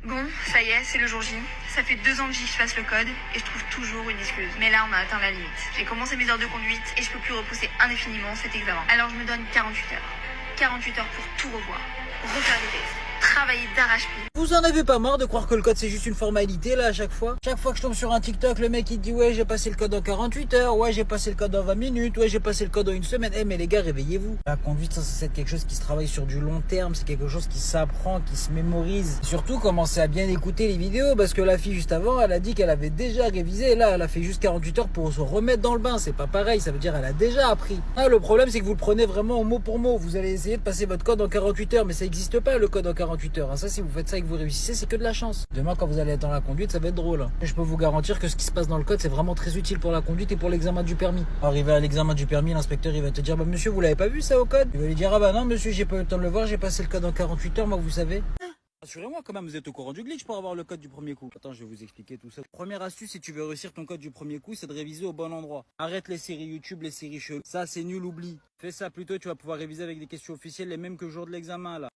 Bon, ça y est, c'est le jour J. Ça fait 2 ans que j'y fasse le code et je trouve toujours une excuse. Mais là, on a atteint la limite. J'ai commencé mes heures de conduite et je peux plus repousser indéfiniment cet examen. Alors je me donne 48 heures. 48 heures pour tout revoir. Refaire des tests. Travailler d'arrache-pied. Vous en avez pas marre de croire que le code c'est juste une formalité là à chaque fois? Chaque fois que je tombe sur un TikTok, le mec il dit ouais j'ai passé le code en 48 heures, ouais j'ai passé le code en 20 minutes, ouais j'ai passé le code en une semaine. Eh mais les gars réveillez-vous. La conduite ça c'est quelque chose qui se travaille sur du long terme, c'est quelque chose qui s'apprend, qui se mémorise. Surtout commencez à bien écouter les vidéos parce que la fille juste avant elle a dit qu'elle avait déjà révisé, là elle a fait juste 48 heures pour se remettre dans le bain, c'est pas pareil, ça veut dire elle a déjà appris. Ah, le problème c'est que vous le prenez vraiment mot pour mot, vous allez essayer de passer votre code en 48 heures mais ça n'existe pas le code en 48 heures. Ça si vous faites ça et que vous réussissez, c'est que de la chance. Demain, quand vous allez être dans la conduite, ça va être drôle. Et je peux vous garantir que ce qui se passe dans le code, c'est vraiment très utile pour la conduite et pour l'examen du permis. Arrivé à l'examen du permis, l'inspecteur, il va te dire, bah monsieur, vous l'avez pas vu ça au code? Il va lui dire, ah bah non monsieur, j'ai pas eu le temps de le voir, j'ai passé le code en 48 heures, moi vous savez. Rassurez-moi quand même, vous êtes au courant du glitch pour avoir le code du premier coup. Attends, je vais vous expliquer tout ça. Première astuce, si tu veux réussir ton code du premier coup, c'est de réviser au bon endroit. Arrête les séries YouTube, les séries cheloues. Ça, c'est nul, oublie. Fais ça plutôt, tu vas pouvoir réviser avec des questions officielles, les mêmes que le jour de l'examen là.